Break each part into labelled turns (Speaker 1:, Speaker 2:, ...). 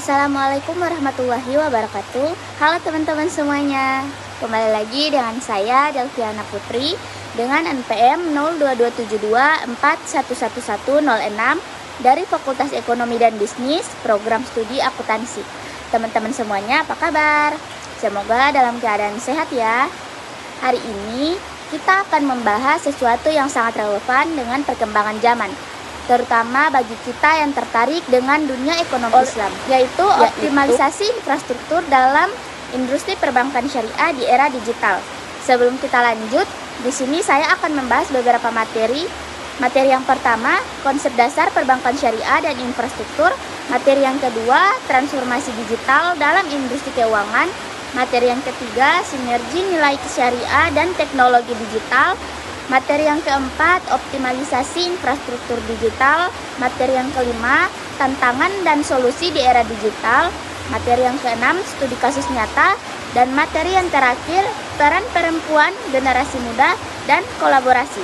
Speaker 1: Assalamualaikum warahmatullahi wabarakatuh. Halo teman-teman semuanya. Kembali lagi dengan saya Delviana Putri dengan NPM 02272411106 dari Fakultas Ekonomi dan Bisnis, Program Studi Akuntansi. Teman-teman semuanya apa kabar? Semoga dalam keadaan sehat ya. Hari ini kita akan membahas sesuatu yang sangat relevan dengan perkembangan zaman, terutama bagi kita yang tertarik dengan dunia ekonomi Islam, yaitu optimalisasi infrastruktur dalam industri perbankan syariah di era digital. Sebelum kita lanjut, di sini saya akan membahas beberapa materi. Materi yang pertama, konsep dasar perbankan syariah dan infrastruktur. Materi yang kedua, transformasi digital dalam industri keuangan. Materi yang ketiga, sinergi nilai syariah dan teknologi digital. Materi yang keempat, optimalisasi infrastruktur digital. Materi yang kelima, tantangan dan solusi di era digital. Materi yang keenam, studi kasus nyata. Dan materi yang terakhir, peran perempuan, generasi muda, dan kolaborasi.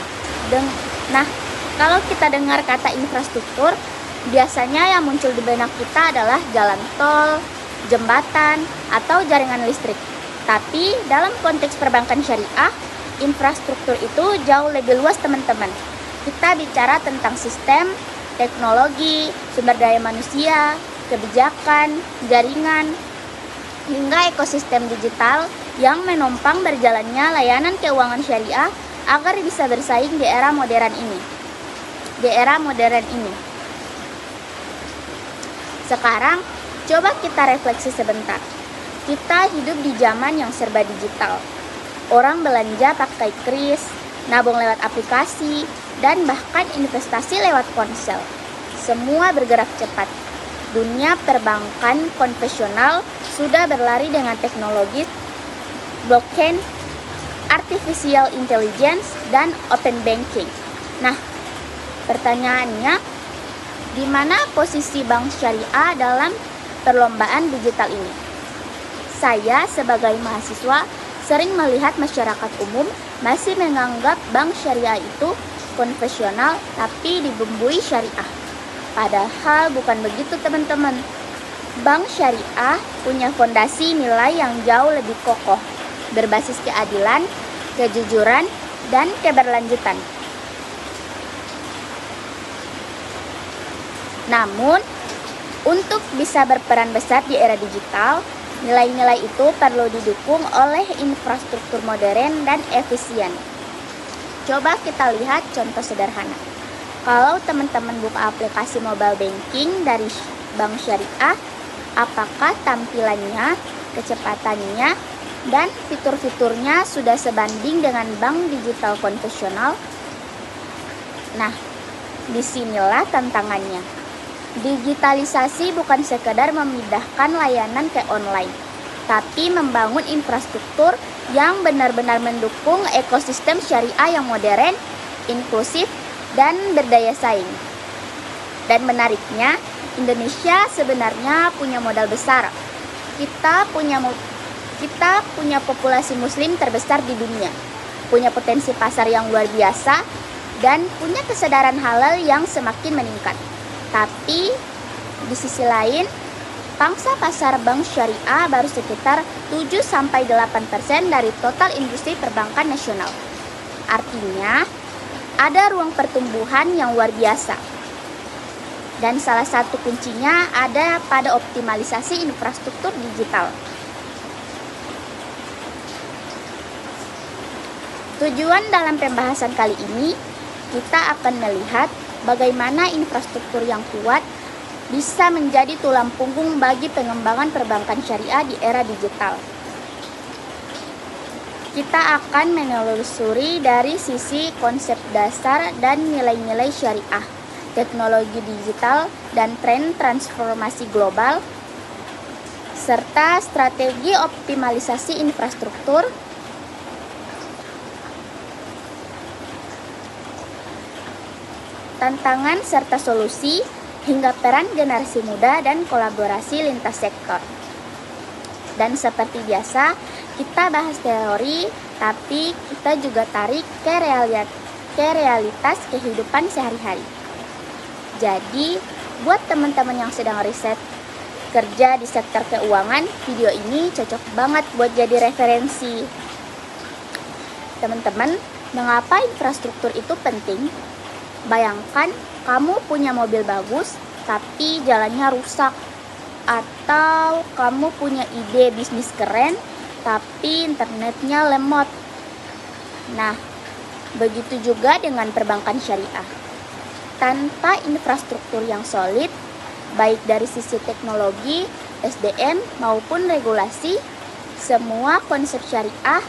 Speaker 1: Nah, kalau kita dengar kata infrastruktur, biasanya yang muncul di benak kita adalah jalan tol, jembatan, atau jaringan listrik. Tapi dalam konteks perbankan syariah, infrastruktur itu jauh lebih luas teman-teman. Kita bicara tentang sistem, teknologi, sumber daya manusia, kebijakan, jaringan, hingga ekosistem digital yang menopang berjalannya layanan keuangan syariah agar bisa bersaing di era modern ini. Sekarang, coba kita refleksi sebentar. Kita hidup di zaman yang serba digital. Orang belanja pakai kris, nabung lewat aplikasi, dan bahkan investasi lewat ponsel. Semua bergerak cepat. Dunia perbankan konvensional sudah berlari dengan teknologi blockchain, artificial intelligence, dan open banking. Nah, pertanyaannya, di mana posisi bank syariah dalam perlombaan digital ini? Saya sebagai mahasiswa sering melihat masyarakat umum masih menganggap bank syariah itu konvensional tapi dibumbui syariah. Padahal bukan begitu teman-teman. Bank syariah punya fondasi nilai yang jauh lebih kokoh, berbasis keadilan, kejujuran, dan keberlanjutan. Namun, untuk bisa berperan besar di era digital, nilai-nilai itu perlu didukung oleh infrastruktur modern dan efisien. Coba kita lihat contoh sederhana. Kalau teman-teman buka aplikasi mobile banking dari bank syariah, apakah tampilannya, kecepatannya, dan fitur-fiturnya sudah sebanding dengan bank digital konvensional? Nah, disinilah tantangannya. Digitalisasi bukan sekedar memindahkan layanan ke online, tapi membangun infrastruktur yang benar-benar mendukung ekosistem syariah yang modern, inklusif, dan berdaya saing. Dan menariknya, Indonesia sebenarnya punya modal besar. Kita punya populasi muslim terbesar di dunia, punya potensi pasar yang luar biasa, dan punya kesadaran halal yang semakin meningkat. Tapi di sisi lain, pangsa pasar bank syariah baru sekitar 7-8% dari total industri perbankan nasional. Artinya, ada ruang pertumbuhan yang luar biasa. Dan salah satu kuncinya ada pada optimalisasi infrastruktur digital. Tujuan dalam pembahasan kali ini, kita akan melihat bagaimana infrastruktur yang kuat bisa menjadi tulang punggung bagi pengembangan perbankan syariah di era digital. Kita akan menelusuri dari sisi konsep dasar dan nilai-nilai syariah, teknologi digital, dan tren transformasi global, serta strategi optimalisasi infrastruktur, tantangan serta solusi, hingga peran generasi muda dan kolaborasi lintas sektor. Dan seperti biasa, kita bahas teori, tapi kita juga tarik ke realitas kehidupan sehari-hari. Jadi, buat teman-teman yang sedang riset kerja di sektor keuangan, video ini cocok banget buat jadi referensi. Teman-teman, mengapa infrastruktur itu penting? Bayangkan kamu punya mobil bagus, tapi jalannya rusak. Atau kamu punya ide bisnis keren, tapi internetnya lemot. Nah, begitu juga dengan perbankan syariah. Tanpa infrastruktur yang solid, baik dari sisi teknologi, SDM, maupun regulasi, semua konsep syariah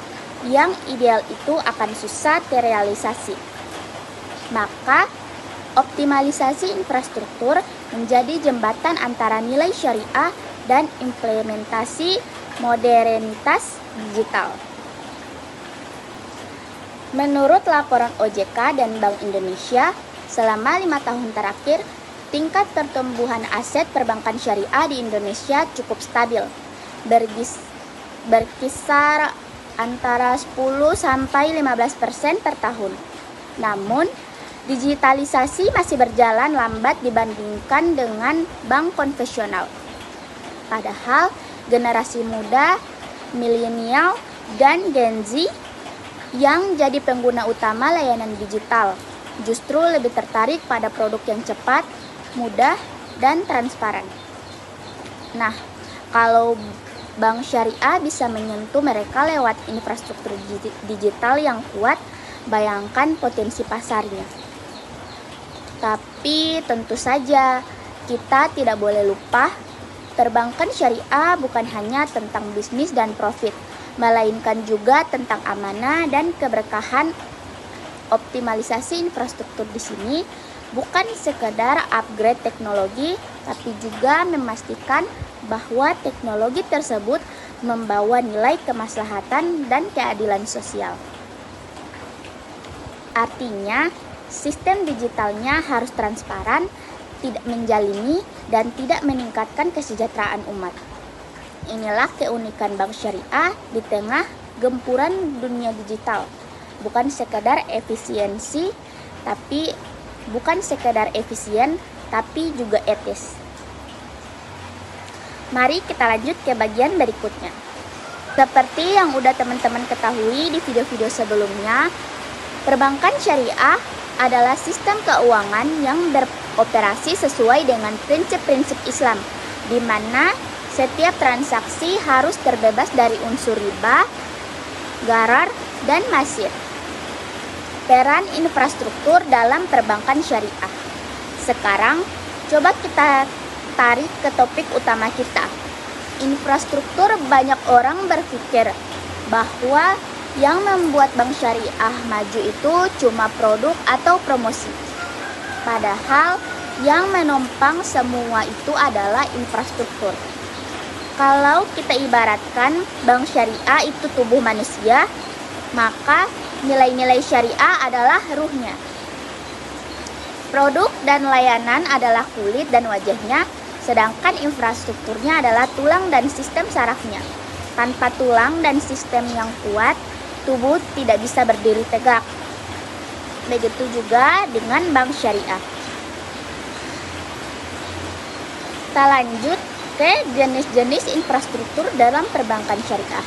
Speaker 1: yang ideal itu akan susah terrealisasi. Maka, optimalisasi infrastruktur menjadi jembatan antara nilai syariah dan implementasi modernitas digital. Menurut laporan OJK dan Bank Indonesia, selama 5 tahun terakhir, tingkat pertumbuhan aset perbankan syariah di Indonesia cukup stabil, berkisar antara 10-15% per tahun. Namun, digitalisasi masih berjalan lambat dibandingkan dengan bank konvensional. Padahal, generasi muda, milenial, dan Gen Z yang jadi pengguna utama layanan digital justru lebih tertarik pada produk yang cepat, mudah, dan transparan. Nah, kalau bank syariah bisa menyentuh mereka lewat infrastruktur digital yang kuat, bayangkan potensi pasarnya. Tapi tentu saja kita tidak boleh lupa, perbankan syariah bukan hanya tentang bisnis dan profit, melainkan juga tentang amanah dan keberkahan. Optimalisasi infrastruktur di sini bukan sekedar upgrade teknologi, tapi juga memastikan bahwa teknologi tersebut membawa nilai kemaslahatan dan keadilan sosial. Artinya, sistem digitalnya harus transparan, tidak menjalimi, dan tidak meningkatkan kesejahteraan umat. Inilah keunikan bank syariah di tengah gempuran dunia digital. Bukan sekedar efisien, tapi juga etis. Mari kita lanjut ke bagian berikutnya. Seperti yang udah teman-teman ketahui di video-video sebelumnya, perbankan syariah adalah sistem keuangan yang beroperasi sesuai dengan prinsip-prinsip Islam, di mana setiap transaksi harus terbebas dari unsur riba, gharar, dan masir. Peran infrastruktur dalam perbankan syariah. Sekarang, coba kita tarik ke topik utama kita. Infrastruktur. Banyak orang berpikir bahwa yang membuat bank syariah maju itu cuma produk atau promosi. Padahal yang menopang semua itu adalah infrastruktur. Kalau kita ibaratkan bank syariah itu tubuh manusia, maka nilai-nilai syariah adalah ruhnya. Produk dan layanan adalah kulit dan wajahnya, sedangkan infrastrukturnya adalah tulang dan sistem sarafnya. Tanpa tulang dan sistem yang kuat, tubuh tidak bisa berdiri tegak. Begitu juga dengan bank syariah. Kita lanjut ke jenis-jenis infrastruktur dalam perbankan syariah.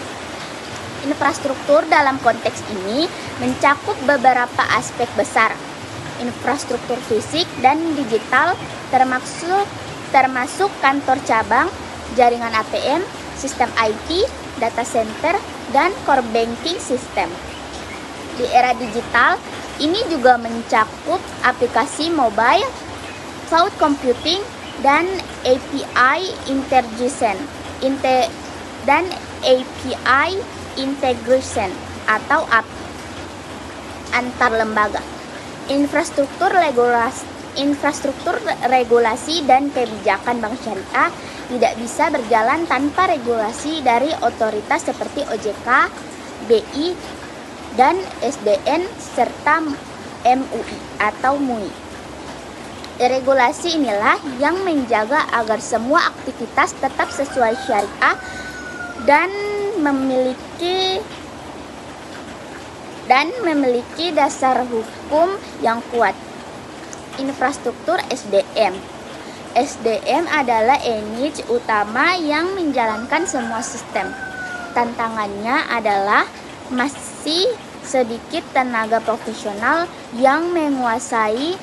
Speaker 1: Infrastruktur dalam konteks ini mencakup beberapa aspek besar. Infrastruktur fisik dan digital termasuk kantor cabang, jaringan ATM, sistem IT, data center, dan core banking system. Di era digital, ini juga mencakup aplikasi mobile, cloud computing, dan API integration atau API antar lembaga. Infrastruktur regulasi dan kebijakan bank syariah tidak bisa berjalan tanpa regulasi dari otoritas seperti OJK, BI, dan SDN serta MUI atau MUI. Regulasi inilah yang menjaga agar semua aktivitas tetap sesuai syariah dan memiliki dasar hukum yang kuat. Infrastruktur SDM. SDM adalah unit utama yang menjalankan semua sistem. Tantangannya adalah masih sedikit tenaga profesional yang menguasai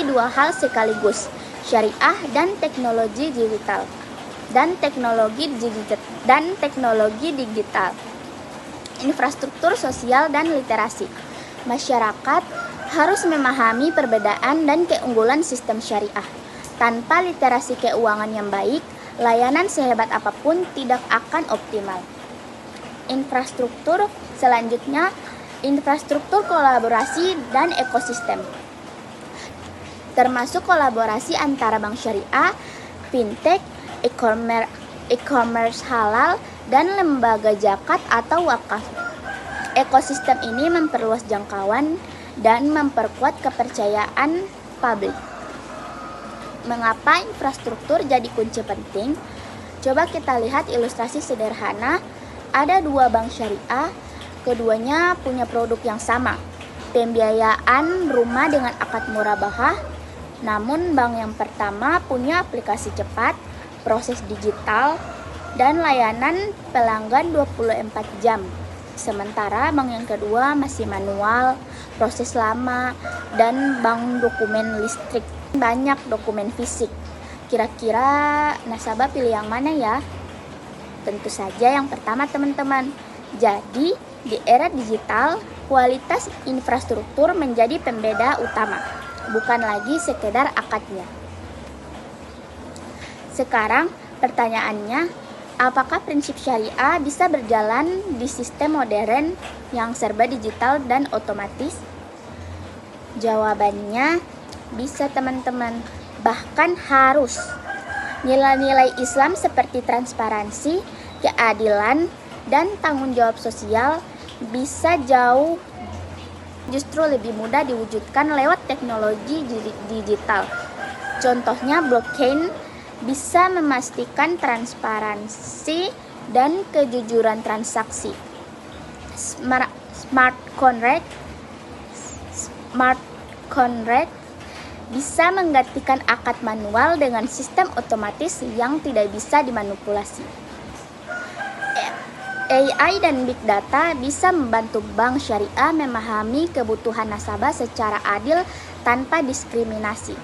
Speaker 1: dua hal sekaligus, syariah dan teknologi digital. Infrastruktur sosial dan literasi. Masyarakat harus memahami perbedaan dan keunggulan sistem syariah. Tanpa literasi keuangan yang baik, layanan sehebat apapun tidak akan optimal. Selanjutnya, infrastruktur kolaborasi dan ekosistem. Termasuk kolaborasi antara bank syariah, fintech, e-commerce halal, dan lembaga zakat atau wakaf. Ekosistem ini memperluas jangkauan dan memperkuat kepercayaan publik. Mengapa infrastruktur jadi kunci penting? Coba kita lihat ilustrasi sederhana. Ada dua bank syariah, keduanya punya produk yang sama, pembiayaan rumah dengan akad murabahah. Namun bank yang pertama punya aplikasi cepat, proses digital, dan layanan pelanggan 24 jam. Sementara bank yang kedua masih manual, proses lama, dan bank dokumen listrik, banyak dokumen fisik. Kira-kira nasabah pilih yang mana ya? Tentu saja yang pertama, teman-teman. Jadi, di era digital, kualitas infrastruktur menjadi pembeda utama, bukan lagi sekedar akadnya. Sekarang pertanyaannya, apakah prinsip syariah bisa berjalan di sistem modern yang serba digital dan otomatis? Jawabannya bisa, teman-teman, bahkan harus. Nilai-nilai Islam seperti transparansi, keadilan, dan tanggung jawab sosial bisa justru lebih mudah diwujudkan lewat teknologi digital. Contohnya blockchain bisa memastikan transparansi dan kejujuran transaksi. Smart contract bisa menggantikan akad manual dengan sistem otomatis yang tidak bisa dimanipulasi. AI dan Big Data bisa membantu bank syariah memahami kebutuhan nasabah secara adil tanpa diskriminasi.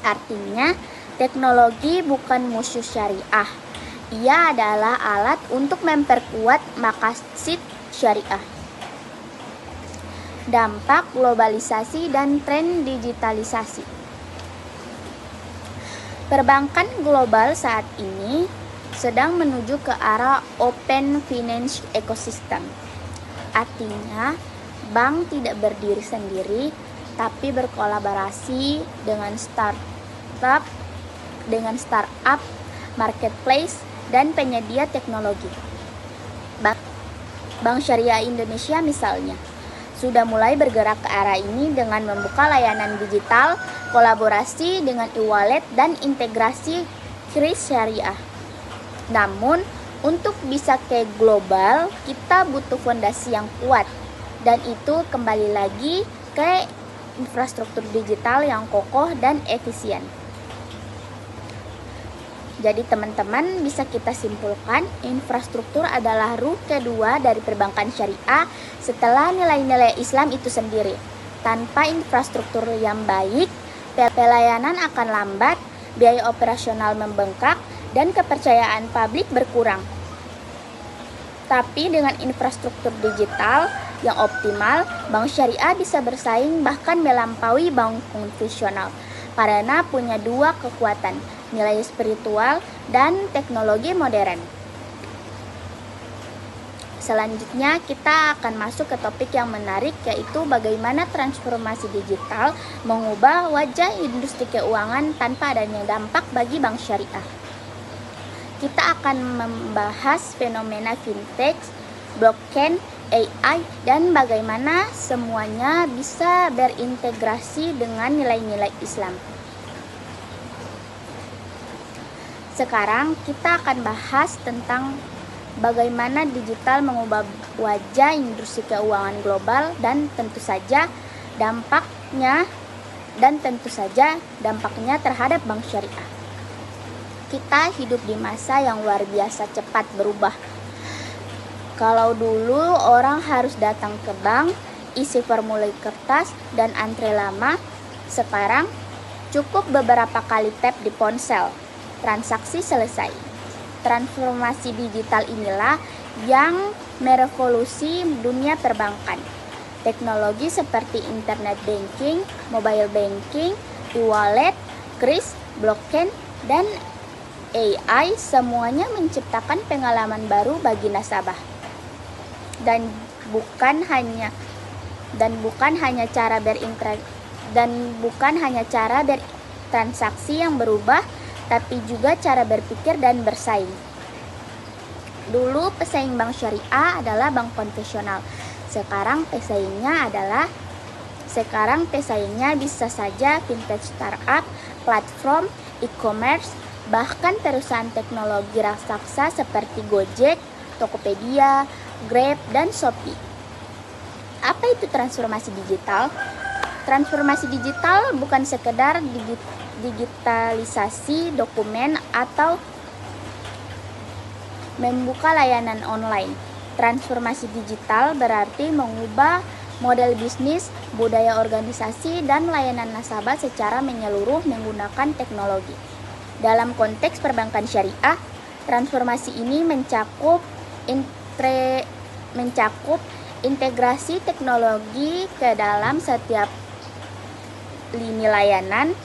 Speaker 1: Artinya, teknologi bukan musuh syariah. Ia adalah alat untuk memperkuat maqasid syariah. Dampak globalisasi dan tren digitalisasi. Perbankan global saat ini sedang menuju ke arah open finance ecosystem. Artinya, bank tidak berdiri sendiri, tapi berkolaborasi dengan startup, marketplace, dan penyedia teknologi. Bank Syariah Indonesia misalnya sudah mulai bergerak ke arah ini dengan membuka layanan digital, kolaborasi dengan e-wallet, dan integrasi kris syariah. Namun, untuk bisa ke global, kita butuh fondasi yang kuat, dan itu kembali lagi ke infrastruktur digital yang kokoh dan efisien. Jadi teman-teman, bisa kita simpulkan infrastruktur adalah ruh kedua dari perbankan syariah setelah nilai-nilai Islam itu sendiri. Tanpa infrastruktur yang baik, pelayanan akan lambat, biaya operasional membengkak, dan kepercayaan publik berkurang. Tapi dengan infrastruktur digital yang optimal, bank syariah bisa bersaing bahkan melampaui bank konvensional karena punya dua kekuatan, nilai spiritual dan teknologi modern. Selanjutnya kita akan masuk ke topik yang menarik, yaitu bagaimana transformasi digital mengubah wajah industri keuangan tanpa adanya dampak bagi bank syariah. Kita akan membahas fenomena fintech, blockchain, AI, dan bagaimana semuanya bisa berintegrasi dengan nilai-nilai Islam. Sekarang kita akan bahas tentang bagaimana digital mengubah wajah industri keuangan global, dan tentu saja dampaknya dan tentu saja dampaknya terhadap bank syariah. Kita hidup di masa yang luar biasa cepat berubah. Kalau dulu orang harus datang ke bank, isi formulir kertas, dan antre lama, sekarang cukup beberapa kali tap di ponsel, transaksi selesai. Transformasi digital inilah yang merevolusi dunia perbankan. Teknologi seperti internet banking, mobile banking, e-wallet, kris, blockchain, dan AI semuanya menciptakan pengalaman baru bagi nasabah. Dan bukan hanya cara bertransaksi yang berubah, tapi juga cara berpikir dan bersaing. Dulu pesaing bank syariah adalah bank konvensional. Sekarang pesaingnya bisa saja fintech startup, platform, e-commerce, bahkan perusahaan teknologi raksasa seperti Gojek, Tokopedia, Grab, dan Shopee. Apa itu transformasi digital? Transformasi digital bukan sekedar digitalisasi dokumen atau membuka layanan online. Transformasi digital berarti mengubah model bisnis, budaya organisasi, dan layanan nasabah secara menyeluruh menggunakan teknologi. Dalam konteks perbankan syariah, transformasi ini mencakup integrasi teknologi ke dalam setiap lini layanan,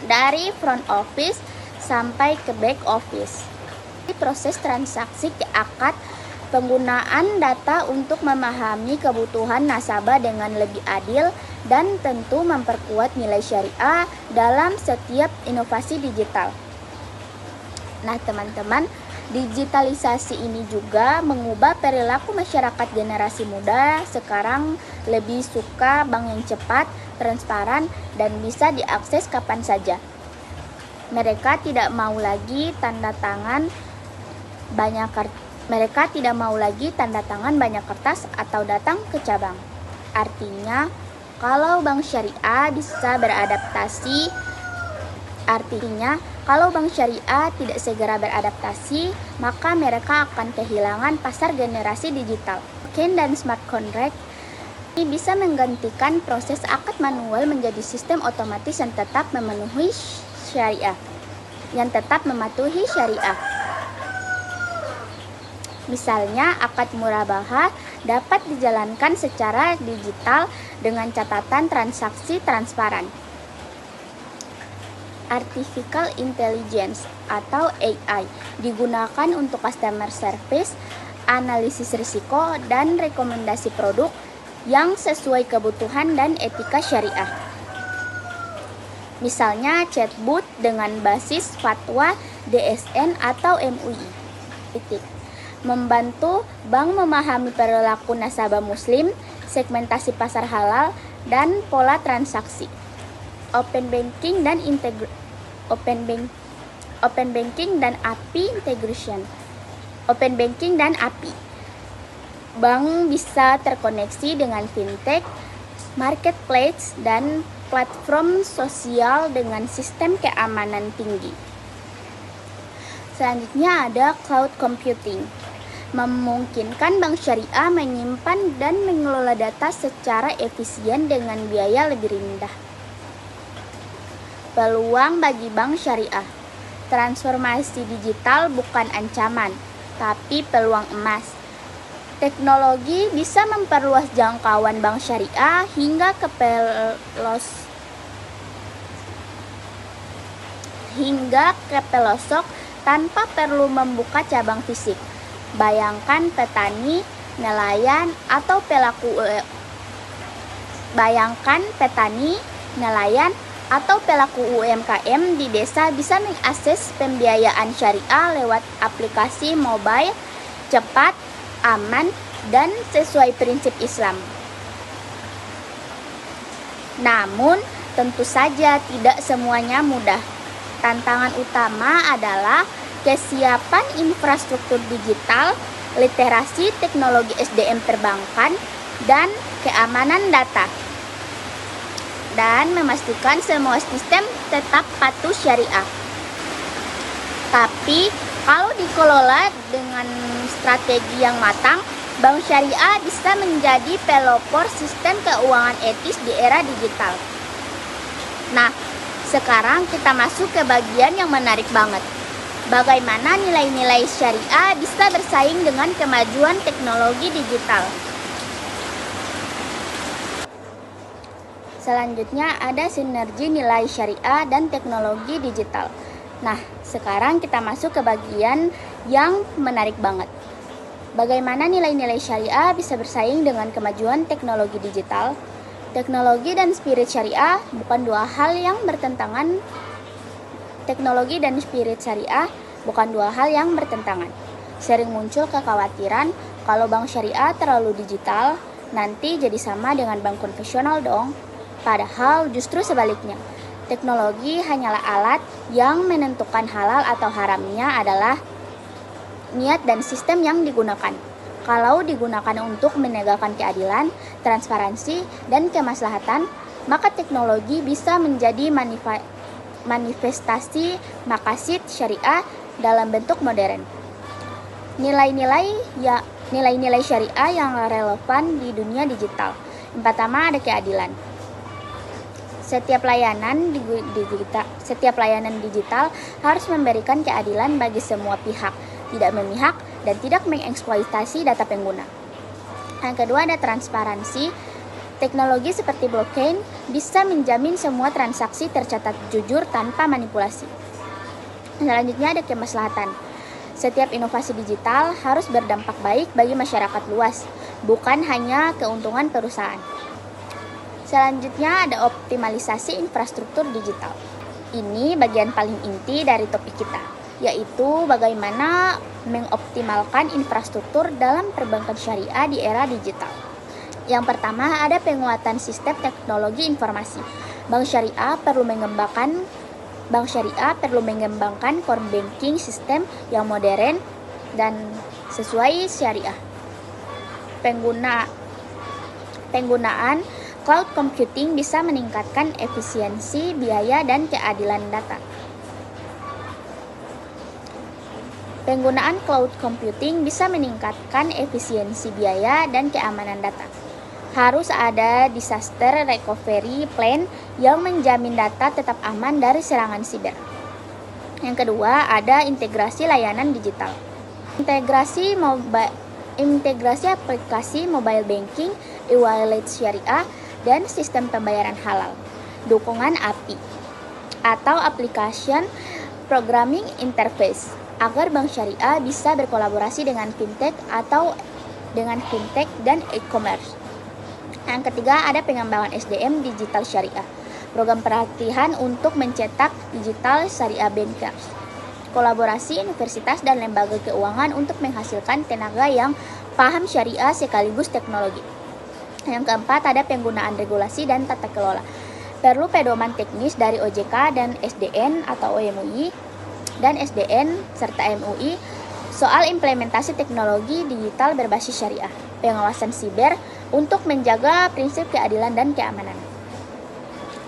Speaker 1: dari front office sampai ke back office. Proses transaksi ke akad penggunaan data untuk memahami kebutuhan nasabah dengan lebih adil dan tentu memperkuat nilai syariah dalam setiap inovasi digital. Nah, teman-teman, digitalisasi ini juga mengubah perilaku masyarakat generasi muda. Sekarang lebih suka bank yang cepat, transparan, dan bisa diakses kapan saja. Mereka tidak mau lagi tanda tangan banyak kertas atau datang ke cabang. Artinya, kalau bank syariah tidak segera beradaptasi, maka mereka akan kehilangan pasar generasi digital. Token dan smart contract ini bisa menggantikan proses akad manual menjadi sistem otomatis yang tetap mematuhi syariah. Misalnya, akad murabahah dapat dijalankan secara digital dengan catatan transaksi transparan. Artificial Intelligence atau AI digunakan untuk customer service, analisis risiko, dan rekomendasi produk yang sesuai kebutuhan dan etika syariah. Misalnya chatbot dengan basis fatwa DSN atau MUI. Membantu bank memahami perilaku nasabah muslim, segmentasi pasar halal, dan pola transaksi. Open banking dan API integration. Open banking dan API. Bank bisa terkoneksi dengan fintech, marketplace, dan platform sosial dengan sistem keamanan tinggi. Selanjutnya ada cloud computing. Memungkinkan bank syariah menyimpan dan mengelola data secara efisien dengan biaya lebih rendah. Peluang bagi bank syariah. Transformasi digital bukan ancaman, tapi peluang emas. Teknologi bisa memperluas jangkauan bank syariah hingga ke pelosok tanpa perlu membuka cabang fisik. Bayangkan petani, nelayan, atau pelaku UMKM di desa bisa mengakses pembiayaan syariah lewat aplikasi mobile, cepat, aman, dan sesuai prinsip Islam. Namun, tentu saja tidak semuanya mudah. Tantangan utama adalah kesiapan infrastruktur digital, literasi teknologi SDM perbankan, dan keamanan data. dan memastikan semua sistem tetap patuh syariah. Tapi kalau dikelola dengan strategi yang matang, bank syariah bisa menjadi pelopor sistem keuangan etis di era digital. Nah, sekarang kita masuk ke bagian yang menarik banget. Bagaimana nilai-nilai syariah bisa bersaing dengan kemajuan teknologi digital? Selanjutnya ada sinergi nilai syariah dan teknologi digital. Nah, sekarang kita masuk ke bagian yang menarik banget. Bagaimana nilai-nilai syariah bisa bersaing dengan kemajuan teknologi digital? Teknologi dan spirit syariah bukan dua hal yang bertentangan. Teknologi dan spirit syariah bukan dua hal yang bertentangan. Sering muncul kekhawatiran kalau bank syariah terlalu digital, nanti jadi sama dengan bank konvensional dong. Padahal justru sebaliknya. Teknologi hanyalah alat yang menentukan halal atau haramnya adalah niat dan sistem yang digunakan. Kalau digunakan untuk menegakkan keadilan, transparansi, dan kemaslahatan, maka teknologi bisa menjadi manifestasi maqasid syariah dalam bentuk modern. Nilai-nilai syariah yang relevan di dunia digital. Yang pertama ada keadilan. Setiap layanan digital harus memberikan keadilan bagi semua pihak, tidak memihak dan tidak mengeksploitasi data pengguna. Yang kedua ada transparansi. Teknologi seperti blockchain bisa menjamin semua transaksi tercatat jujur tanpa manipulasi. Selanjutnya ada kemaslahatan. Setiap inovasi digital harus berdampak baik bagi masyarakat luas, bukan hanya keuntungan perusahaan. Selanjutnya ada optimalisasi infrastruktur digital. Ini bagian paling inti dari topik kita, yaitu bagaimana mengoptimalkan infrastruktur dalam perbankan syariah di era digital. Yang pertama ada penguatan sistem teknologi informasi. Bank syariah perlu mengembangkan core banking sistem yang modern dan sesuai syariah. Penggunaan cloud computing bisa meningkatkan efisiensi, biaya, dan keadilan data. Penggunaan cloud computing bisa meningkatkan efisiensi biaya dan keamanan data. Harus ada disaster recovery plan yang menjamin data tetap aman dari serangan siber. Yang kedua, ada integrasi layanan digital. Integrasi aplikasi mobile banking, e-wallet syariah, dan sistem pembayaran halal. Dukungan API atau Application Programming Interface agar bank syariah bisa berkolaborasi dengan fintech dan e-commerce. Yang ketiga ada pengembangan SDM digital syariah. Program pelatihan untuk mencetak digital syariah bankers. Kolaborasi universitas dan lembaga keuangan untuk menghasilkan tenaga yang paham syariah sekaligus teknologi. Yang keempat ada penggunaan regulasi dan tata kelola. Perlu pedoman teknis dari OJK dan SDN atau MUI dan SDN serta MUI soal implementasi teknologi digital berbasis syariah. Pengawasan siber untuk menjaga prinsip keadilan dan keamanan.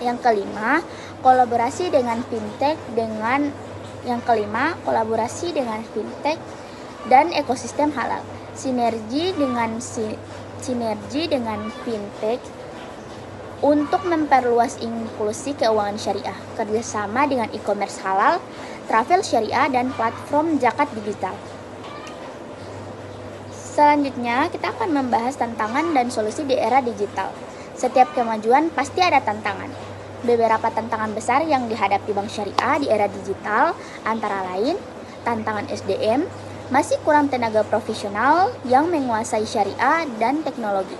Speaker 1: Yang kelima, kolaborasi dengan fintech dan ekosistem halal. Sinergi dengan fintech untuk memperluas inklusi keuangan syariah, kerjasama dengan e-commerce halal, travel syariah, dan platform zakat digital. Selanjutnya, kita akan membahas tantangan dan solusi di era digital. Setiap kemajuan pasti ada tantangan. Beberapa tantangan besar yang dihadapi bank syariah di era digital antara lain tantangan SDM, masih kurang tenaga profesional yang menguasai syariah dan teknologi.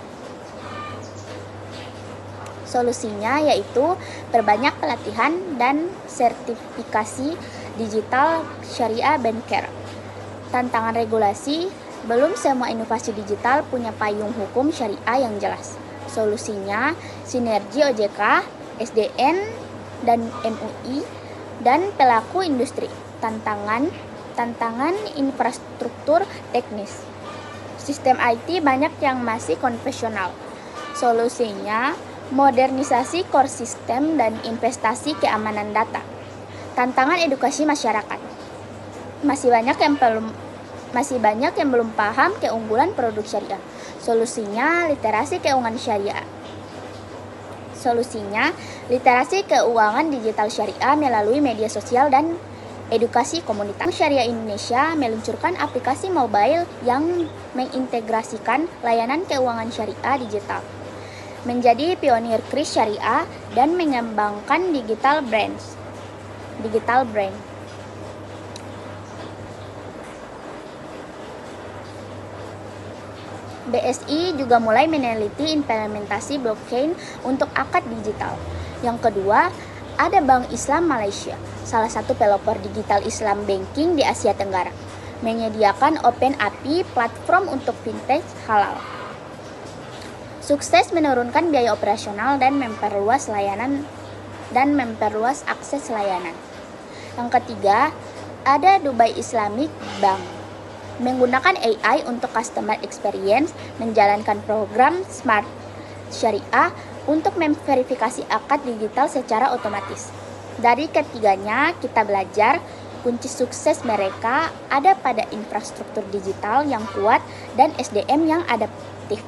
Speaker 1: Solusinya yaitu perbanyak pelatihan dan sertifikasi digital syariah banker. Tantangan regulasi, belum semua inovasi digital punya payung hukum syariah yang jelas. Solusinya sinergi OJK, SDN, dan MUI, dan pelaku industri. Tantangan infrastruktur teknis. Sistem IT banyak yang masih konvensional. Solusinya Modernisasi core system dan investasi keamanan data. Tantangan edukasi masyarakat. Masih banyak yang belum paham keunggulan produk syariah. Solusinya literasi keuangan digital syariah melalui media sosial dan edukasi komunitas. Bank Syariah Indonesia meluncurkan aplikasi mobile yang mengintegrasikan layanan keuangan syariah digital, menjadi pionir kris syariah dan mengembangkan digital brand. BSI juga mulai meneliti implementasi blockchain untuk akad digital. Yang kedua, ada Bank Islam Malaysia, salah satu pelopor digital Islam banking di Asia Tenggara, menyediakan Open API platform untuk fintech halal. Sukses menurunkan biaya operasional dan memperluas akses layanan. Yang ketiga, ada Dubai Islamic Bank, menggunakan AI untuk customer experience, menjalankan program Smart Syariah untuk memverifikasi akad digital secara otomatis. Dari ketiganya, kita belajar kunci sukses mereka ada pada infrastruktur digital yang kuat dan SDM yang adaptif.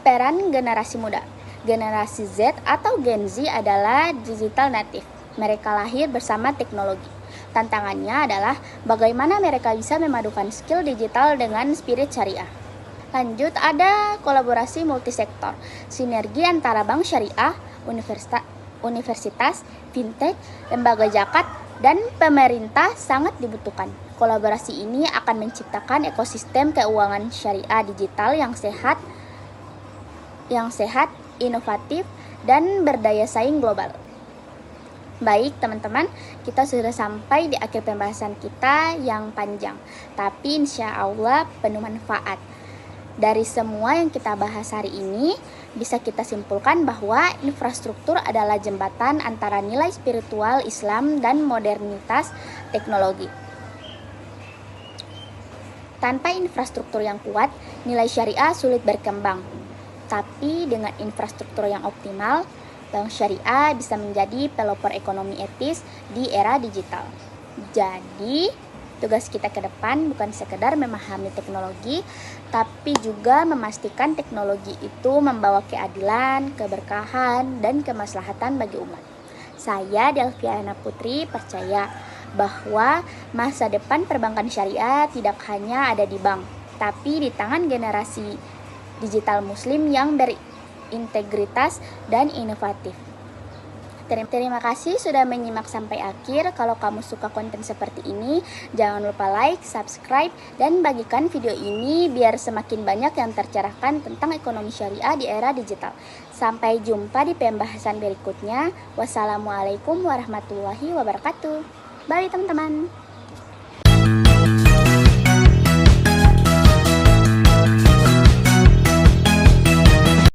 Speaker 1: Peran generasi muda. Generasi Z atau Gen Z adalah digital native. Mereka lahir bersama teknologi. Tantangannya adalah bagaimana mereka bisa memadukan skill digital dengan spirit syariah. Lanjut, ada kolaborasi multisektor. Sinergi antara bank syariah, universitas, fintech, lembaga zakat, dan pemerintah sangat dibutuhkan. Kolaborasi ini akan menciptakan ekosistem keuangan syariah digital yang sehat, inovatif, dan berdaya saing global. Baik teman-teman, kita sudah sampai di akhir pembahasan kita yang panjang, tapi insya Allah penuh manfaat. Dari semua yang kita bahas hari ini, bisa kita simpulkan bahwa infrastruktur adalah jembatan antara nilai spiritual Islam dan modernitas teknologi. Tanpa infrastruktur yang kuat, nilai syariah sulit berkembang. Tapi dengan infrastruktur yang optimal, bank syariah bisa menjadi pelopor ekonomi etis di era digital. Jadi, tugas kita ke depan bukan sekedar memahami teknologi, tapi juga memastikan teknologi itu membawa keadilan, keberkahan, dan kemaslahatan bagi umat. Saya, Delviana Putri, percaya bahwa masa depan perbankan syariah tidak hanya ada di bank, tapi di tangan generasi digital muslim yang berintegritas dan inovatif. Terima kasih sudah menyimak sampai akhir. Kalau kamu suka konten seperti ini, jangan lupa like, subscribe, dan bagikan video ini biar semakin banyak yang tercerahkan tentang ekonomi syariah di era digital. Sampai jumpa di pembahasan berikutnya. Wassalamualaikum warahmatullahi wabarakatuh. Bye teman-teman.